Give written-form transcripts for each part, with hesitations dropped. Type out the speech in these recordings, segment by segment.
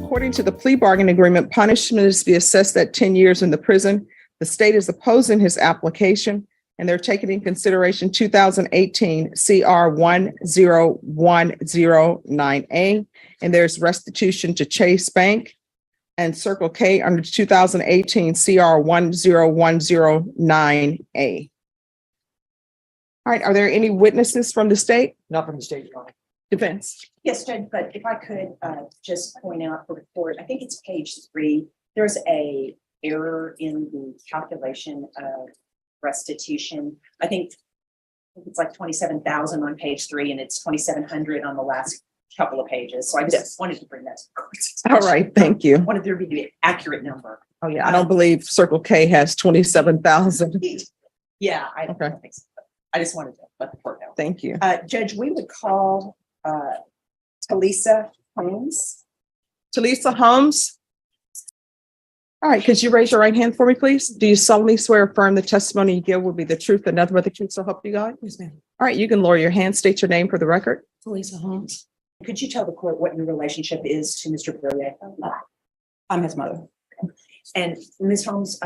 According to the plea bargaining agreement, punishment is to be assessed at 10 years in the prison. The state is opposing his application, and they're taking in consideration 2018 CR 10109A, and there's restitution to Chase Bank and Circle K under 2018 CR 10109A. All right, are there any witnesses from the state? Not from the state, Your Honor. Defense. Yes, Judge, but if I could just point out for the court, I think it's page 3, there's a error in the calculation of restitution. I think it's like 27,000 on page 3 and it's 2,700 on the last couple of pages. So I just wanted to bring that to the court. All right, thank you. Wanted there to be an accurate number. Oh, yeah, I don't believe Circle K has 27,000. Yeah, I Okay. don't think so. I just wanted to let the court know. Thank you. Judge, we would call Talisa Holmes. Talisa Holmes. All right, could you raise your right hand for me, please? Do you solemnly swear or affirm the testimony you give will be the truth and nothing but the truth, so help you God? Yes, ma'am. All right, you can lower your hand, state your name for the record. Talisa Holmes. Could you tell the court what your relationship is to Mr. Perrier? I'm his mother. And Ms. Holmes,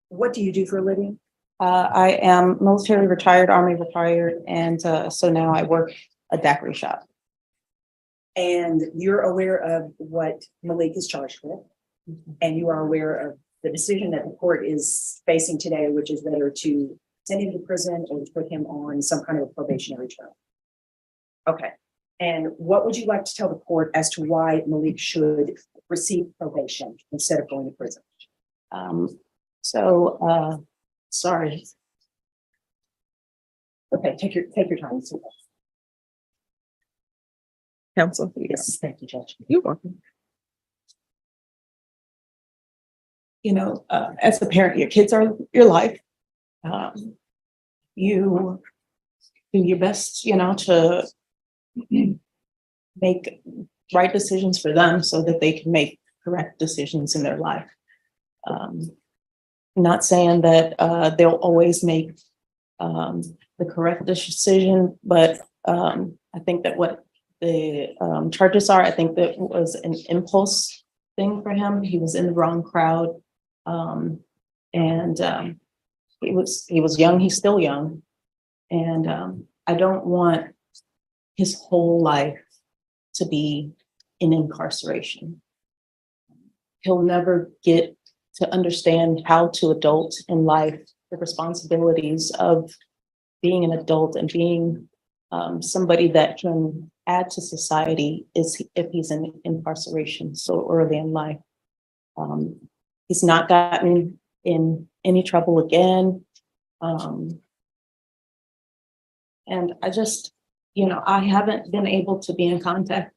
what do you do for a living? I am military retired, Army retired, and so now I work a daiquiri shop. And you're aware of what Malik is charged with, and you are aware of the decision that the court is facing today, which is whether to send him to prison or to put him on some kind of a probationary term. Okay. And what would you like to tell the court as to why Malik should receive probation instead of going to prison? Sorry. Okay, take your time. Counsel. Yes, thank you, Judge. You're welcome. You know, as a parent, your kids are your life. You do your best, you know, to make right decisions for them so that they can make correct decisions in their life. Not saying that they'll always make the correct decision, but I think that what the charges are, I think that was an impulse thing for him. He was in the wrong crowd, and he was young. He's still young, and I don't want his whole life to be in incarceration. He'll never get to understand how to adult in life, the responsibilities of being an adult and being somebody that can add to society is if he's in incarceration so early in life. He's not gotten in any trouble again. And I just, you know, I haven't been able to be in contact.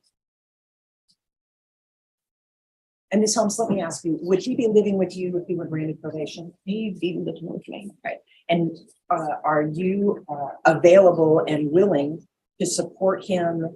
And Ms. Holmes, let me ask you, would he be living with you if he were granted probation? He'd be living with me. Right. And are you available and willing to support him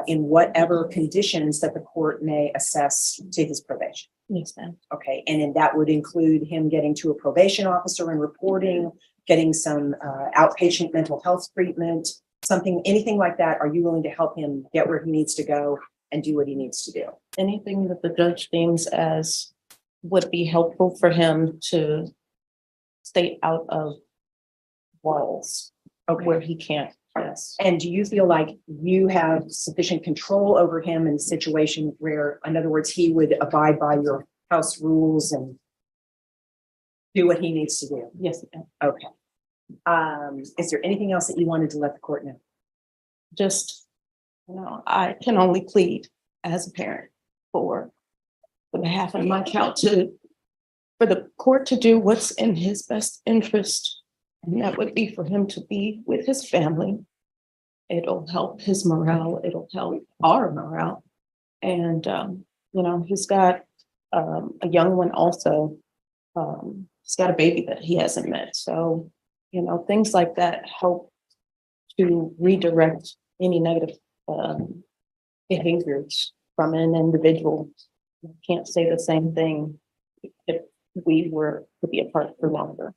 in whatever conditions that the court may assess to his probation? Yes, ma'am. Okay, and then that would include him getting to a probation officer and reporting, getting some outpatient mental health treatment, anything like that. Are you willing to help him get where he needs to go and do what he needs to do? Anything that the judge deems as would be helpful for him to stay out of walls where he can't. Yes. And do you feel like you have sufficient control over him in a situation where, in other words, he would abide by your house rules and do what he needs to do? Yes, ma'am. Okay. Is there anything else that you wanted to let the court know? Just, you know, I can only plead as a parent for behalf of my child for the court to do what's in his best interest. And that would be for him to be with his family. It'll help his morale. It'll help our morale. And, you know, he's got a young one also. He's got a baby that he hasn't met. So, you know, things like that help to redirect any negative behaviors from an individual. Can't say the same thing if we were to be apart for longer.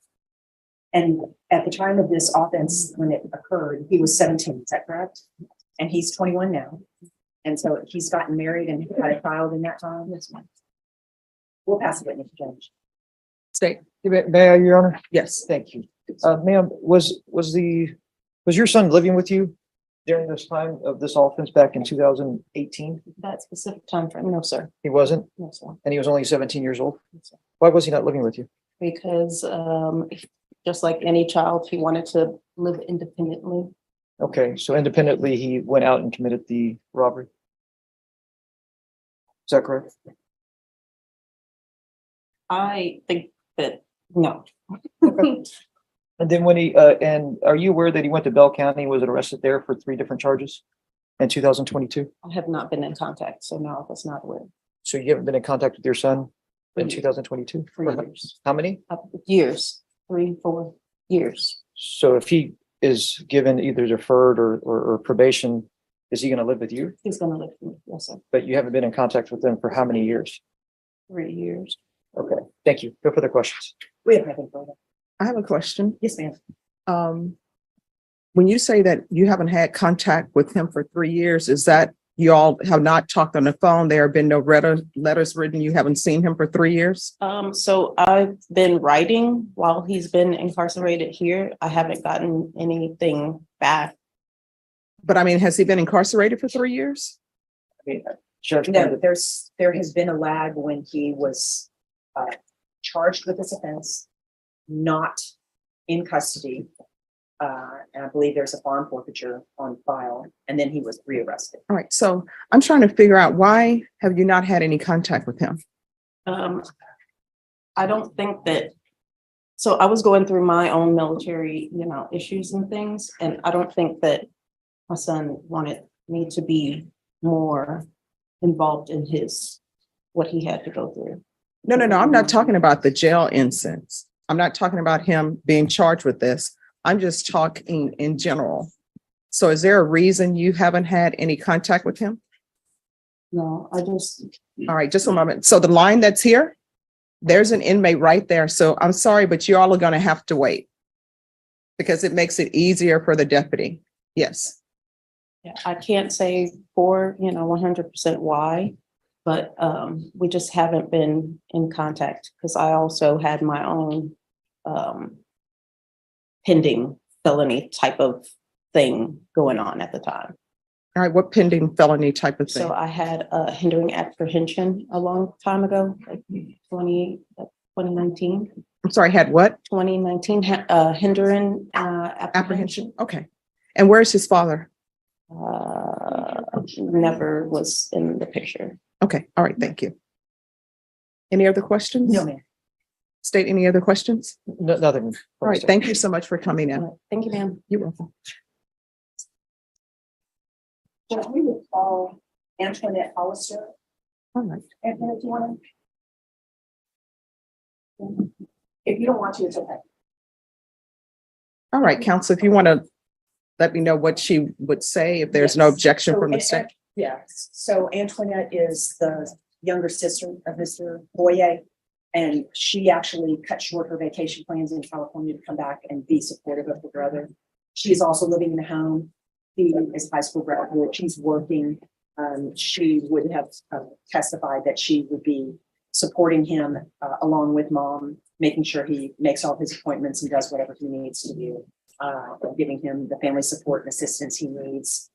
And at the time of this offense, when it occurred, he was 17, is that correct? And he's 21 now. And so he's gotten married and had a child in that time. Yes, ma'am. We'll pass the witness, Judge. State, May I, Your Honor? yes. Thank you. Ma'am, was your son living with you during this time of this offense back in 2018? That specific time frame, no, sir. He wasn't, No, sir. and he was only 17 years old? Yes, sir. Why was he not living with you? Because just like any child, he wanted to live independently. Okay, so independently, he went out and committed the robbery. Is that correct? I think that, no. And then when and are you aware that he went to Bell County and was arrested there for 3 different charges in 2022? I have not been in contact, so no, I was not aware. So you haven't been in contact with your son in 2022? 3 years. How many? Years, 3, 4 years. So if he is given either deferred or probation, is he gonna live with you? He's gonna live with me, yes, sir. But you haven't been in contact with him for how many years? 3 years. Okay, thank you. No further questions. We have nothing further. I have a question. Yes, ma'am. When you say that you haven't had contact with him for 3 years, is that you all have not talked on the phone? There have been no letters written. You haven't seen him for 3 years? So I've been writing while he's been incarcerated here. I haven't gotten anything back. But I mean, has he been incarcerated for 3 years? I mean, Judge, No, there has been a lag when he was charged with this offense, not in custody. And I believe there's a farm forfeiture on file, and then he was rearrested. All right, so I'm trying to figure out, why have you not had any contact with him? I don't think that, so I was going through my own military, issues and things, and I don't think that my son wanted me to be more involved in what he had to go through. No, I'm not talking about the jail instance. I'm not talking about him being charged with this. I'm just talking in general. So is there a reason you haven't had any contact with him? No, All right, just a moment. So the line that's here, there's an inmate right there. So I'm sorry, but you all are going to have to wait because it makes it easier for the deputy. Yes. yeah, I can't say for, 100% why, but we just haven't been in contact because I also had my own pending felony type of thing going on at the time. All right, what pending felony type of thing? So I had a hindering apprehension a long time ago, like 2019. I'm sorry, had what? 2019, hindering Apprehension? Okay. And where's his father? Never was in the picture. Okay, all right, thank you. Any other questions? No, ma'am. State, any other questions? No, nothing. All right, thank you so much for coming in. Thank you, ma'am. You're welcome. Judge, we would call Antoinette Hollister. All right. Antoinette, do you want to? If you don't want to, it's okay. All right, counsel, if you want to let me know what she would say, if there's no Yes. objection So, from the state. Yes, so Antoinette is the younger sister of Mr. Boyer, and she actually cut short her vacation plans in California to come back and be supportive of her brother. She is also living in the home. He is a high school graduate. She's working. She would have testified that she would be supporting him along with mom, making sure he makes all his appointments and does whatever he needs to do, giving him the family support and assistance he needs,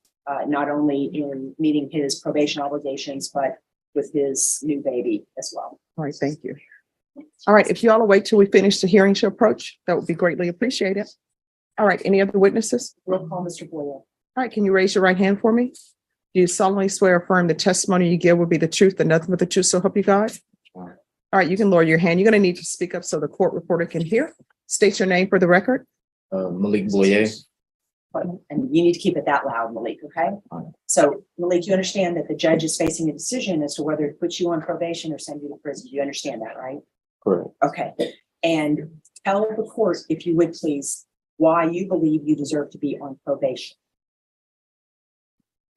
not only in meeting his probation obligations, but with his new baby as well. All right, thank you. All right, if you all will wait till we finish the hearing to approach, that would be greatly appreciated. All right, any other witnesses? We'll call Mr. Boyer. All right, can you raise your right hand for me? Do you solemnly swear or affirm the testimony you give will be the truth and nothing but the truth, so help you God? All right, you can lower your hand. You're going to need to speak up so the court reporter can hear. State your name for the record. Malik Boyer. And you need to keep it that loud, Malik, okay? So Malik, you understand that the judge is facing a decision as to whether to put you on probation or send you to prison. You understand that, right? Correct. Okay. And tell the court, if you would please, why you believe you deserve to be on probation.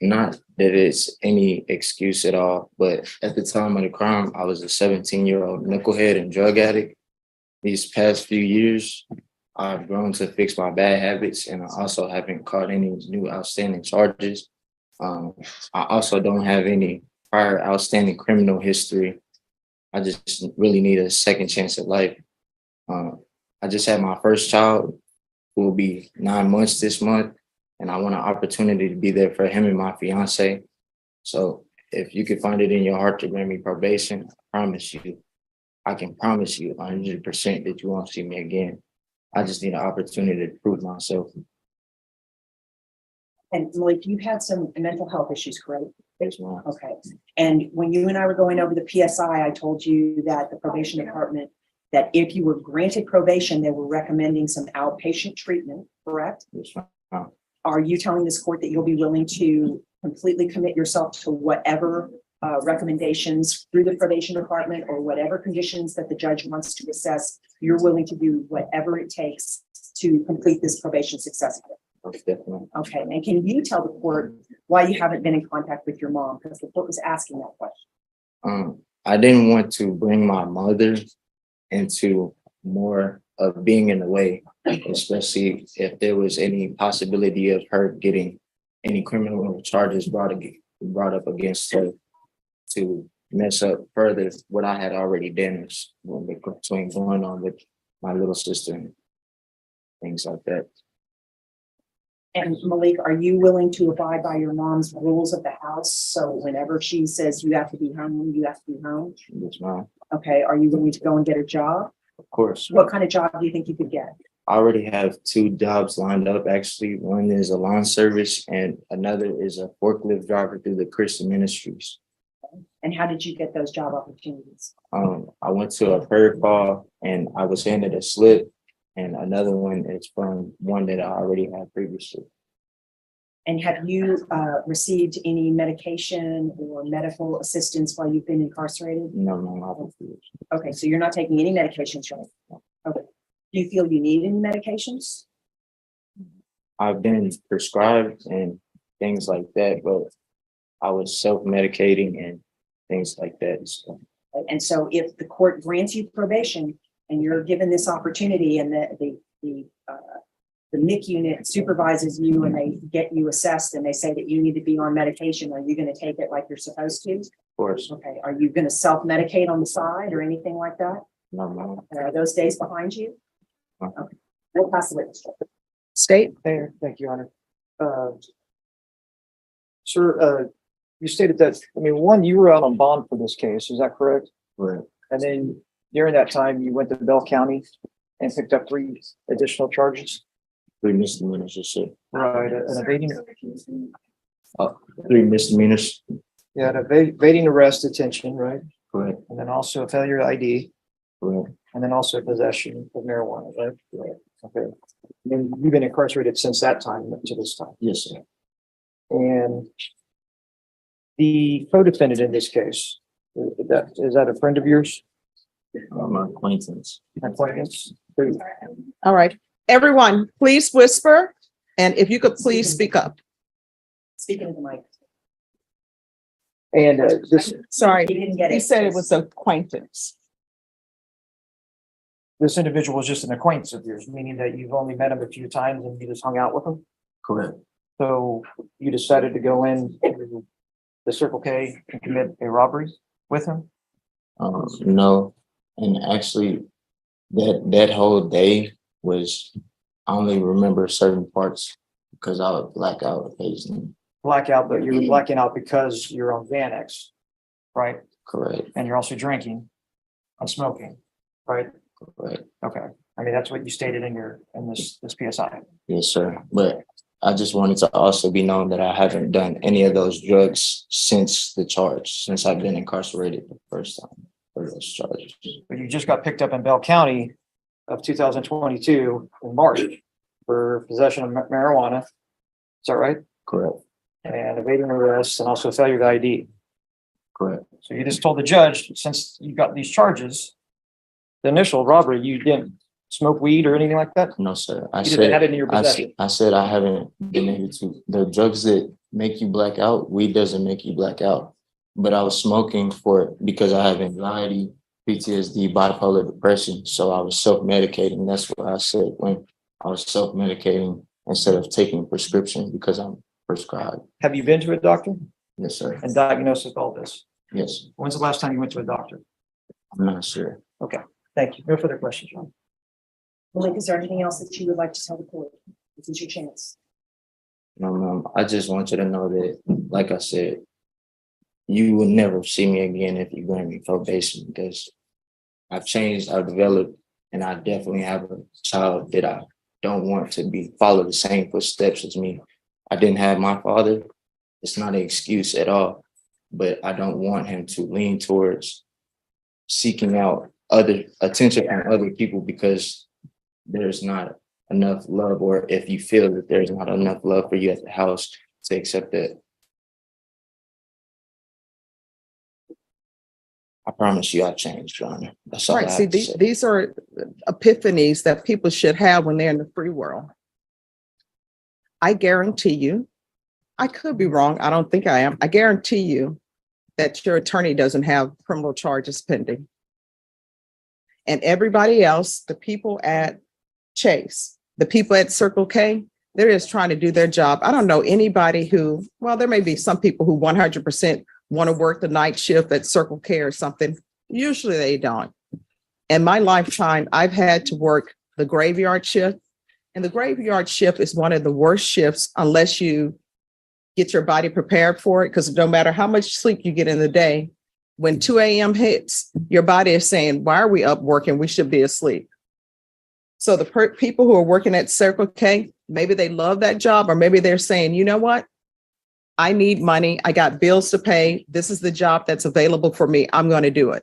Not that it's any excuse at all, but at the time of the crime, I was a 17-year-old knucklehead and drug addict. These past few years, I've grown to fix my bad habits, and I also haven't caught any new outstanding charges. I also don't have any prior outstanding criminal history. I just really need a second chance at life. I just had my first child, who will be 9 months this month, and I want an opportunity to be there for him and my fiance. So if you could find it in your heart to grant me probation, I can promise you 100% that you won't see me again. I just need an opportunity to prove myself. And Malik, you had some mental health issues, correct? Yes, ma'am. Okay. And when you and I were going over the PSI, I told you that the probation department, that if you were granted probation, they were recommending some outpatient treatment, correct? Yes, ma'am. Are you telling this court that you'll be willing to completely commit yourself to whatever recommendations through the probation department or whatever conditions that the judge wants to assess? You're willing to do whatever it takes to complete this probation successfully? Most definitely. Okay, and can you tell the court why you haven't been in contact with your mom? Because the court was asking that question. I didn't want to bring my mother into more of being in the way, especially if there was any possibility of her getting any criminal charges brought up against her to mess up further what I had already damaged between going on with my little sister and things like that. And Malik, are you willing to abide by your mom's rules of the house? So whenever she says you have to be home, you have to be home? Yes, ma'am. Okay, are you willing to go and get a job? Of course. What kind of job do you think you could get? I already have 2 jobs lined up, actually. One is a lawn service and another is a forklift driver through the Christian Ministries. And how did you get those job opportunities? I went to a prayer call and I was handed a slip, and another one is from one that I already had previously. And have you received any medication or medical assistance while you've been incarcerated? No, no. Okay, so you're not taking any medications, right? Okay. Do you feel you need any medications? I've been prescribed and things like that, but I was self-medicating and things like that. So, And so if the court grants you probation and you're given this opportunity and the NIC unit supervises you and they get you assessed and they say that you need to be on medication, are you going to take it like you're supposed to? of course, Okay. Are you going to self-medicate on the side or anything like that? no. Are those days behind you? Okay. We'll pass the witness. State. There, thank you, Your Honor. Sir, you stated that, one, you were out on bond for this case, is that correct? Right. And then during that time, you went to Bell County and picked up 3 additional charges? 3 misdemeanors, just said. Right, an evading, 3 misdemeanors. yeah, an evading arrest, detention, right? Correct. And then also a failure to ID, Correct. and then also possession of marijuana, right? Right. Okay. And you've been incarcerated since that time to this time. Yes, sir. And the co-defendant in this case, is that a friend of yours? My acquaintance. Acquaintance? All right. Everyone, please whisper. And if you could please speak up. Speaking of the mic. And Sorry, He didn't get it. he said it was acquaintance. this individual was just an acquaintance of yours, meaning that you've only met him a few times and you just hung out with him? Correct. So you decided to go in to the Circle K and commit a robbery with him? No, and actually, that whole day was, I only remember certain parts because I would black out occasionally. Blackout, but you were blacking out because you're on Xanax, right? Correct. And you're also drinking and smoking, right? Correct. Okay. That's what you stated in this PSI. Yes, sir. But I just wanted to also be known that I haven't done any of those drugs since I've been incarcerated the first time for those charges. But you just got picked up in Bell County of 2022 in March for possession of marijuana. Is that right? Correct. And evading arrest and also failure to ID. Correct. So you just told the judge, since you got these charges, the initial robbery, you didn't smoke weed or anything like that? No, sir. I You didn't have it in your I possession. said I haven't been able to. The drugs that make you black out, weed doesn't make you black out. But I was smoking because I have anxiety, PTSD, bipolar depression. So I was self-medicating. That's what I said when I was self-medicating instead of taking prescription because I'm prescribed. Have you been to a doctor Yes, sir. and diagnosed with all this? Yes, When's the last time you went to a doctor? I'm not sure. Thank you. No further questions, John. Malik, is there anything else that you would like to tell the court? This is your chance. No, Mom, I just want you to know that, like I said, you will never see me again if you grant me probation, because I've changed, I've developed, and I definitely have a child that I don't want to be follow the same footsteps as me. I didn't have my father. It's not an excuse at all, but I don't want him to lean towards seeking out other attention from other people because there's not enough love, or if you feel that there's not enough love for you at the house to accept that. I promise you I'll change, John. That's all I Right, have see, to say. these are epiphanies that people should have when they're in the free world. I guarantee you, I could be wrong, I don't think I am. I guarantee you that your attorney doesn't have criminal charges pending. And everybody else, the people at Chase, the people at Circle K, they're just trying to do their job. I don't know anybody who, well, there may be some people who 100% want to work the night shift at Circle K or something. Usually they don't. In my lifetime, I've had to work the graveyard shift. And the graveyard shift is one of the worst shifts unless you get your body prepared for it, because no matter how much sleep you get in the day, when 2 a.m. hits, your body is saying, why are we up working? We should be asleep. So the people who are working at Circle K, maybe they love that job, or maybe they're saying, you know what? I need money. I got bills to pay. This is the job that's available for me. I'm going to do it.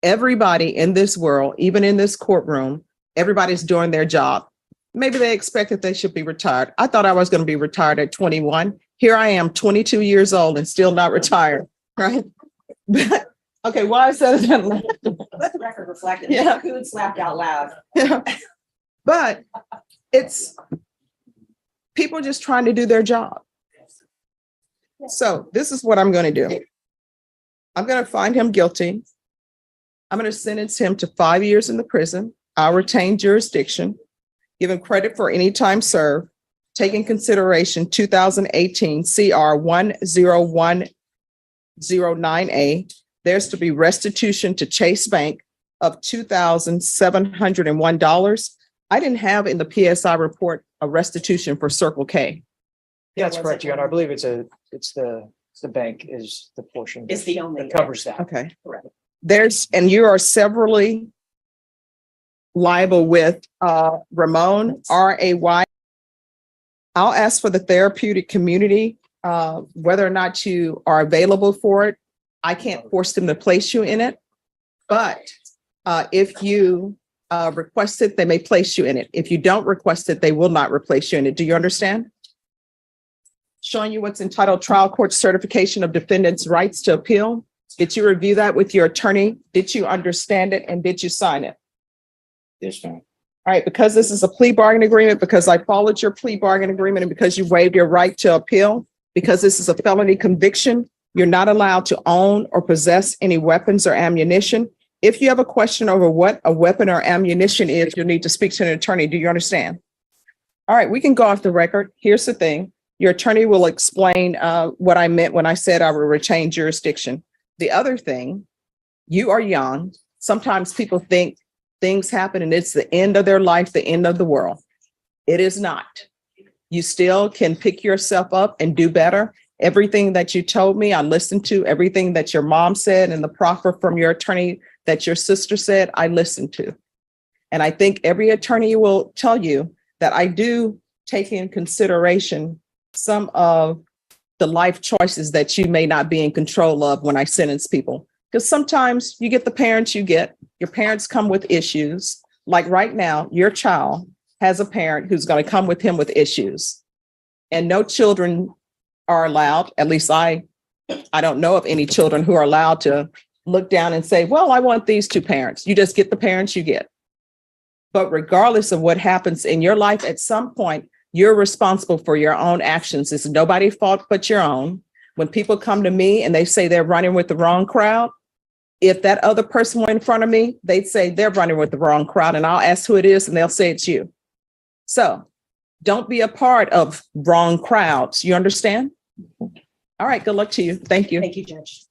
Everybody in this world, even in this courtroom, everybody's doing their job. Maybe they expect that they should be retired. I thought I was going to be retired at 21. Here I am, 22 years old and still not retired, right? But, okay, why is that? Let the record reflect it. Yeah. Coon slapped out loud. Yeah. But it's people just trying to do their job. So this is what I'm going to do. I'm going to find him guilty. I'm going to sentence him to 5 years in the prison. I'll retain jurisdiction, give him credit for any time served, take in consideration 2018 CR 10109A. There's to be restitution to Chase Bank of $2,701. I didn't have in the PSI report a restitution for Circle K. Yeah, that's correct, Your Honor. I believe it's the bank is the portion It's the only. that covers that. Okay. Correct. And you are severally liable with Ramon, RAY. I'll ask for the therapeutic community, whether or not you are available for it. I can't force them to place you in it, but if you request it, they may place you in it. If you don't request it, they will not replace you in it. Do you understand? Showing you what's entitled Trial Court Certification of Defendant's Rights to Appeal. Did you review that with your attorney? Did you understand it and did you sign it? Yes, ma'am. All right, because this is a plea bargain agreement, because I followed your plea bargain agreement, and because you waived your right to appeal, because this is a felony conviction, you're not allowed to own or possess any weapons or ammunition. If you have a question over what a weapon or ammunition is, you'll need to speak to an attorney. Do you understand? All right, we can go off the record. Here's the thing. Your attorney will explain what I meant when I said I will retain jurisdiction. The other thing, you are young. Sometimes people think things happen and it's the end of their life, the end of the world. It is not. You still can pick yourself up and do better. Everything that you told me, I listened to. Everything that your mom said and the proffer from your attorney that your sister said, I listened to. And I think every attorney will tell you that I do take in consideration some of the life choices that you may not be in control of when I sentence people. Because sometimes you get the parents you get. Your parents come with issues. Like right now, your child has a parent who's going to come with him with issues. And no children are allowed, at least I don't know of any children who are allowed to look down and say, well, I want these two parents. You just get the parents you get. But regardless of what happens in your life, at some point, you're responsible for your own actions. It's nobody's fault but your own. When people come to me and they say they're running with the wrong crowd, if that other person were in front of me, they'd say they're running with the wrong crowd, and I'll ask who it is and they'll say it's you. So Don't be a part of wrong crowds. You understand? All right, good luck to you. Thank you. Thank you, Judge.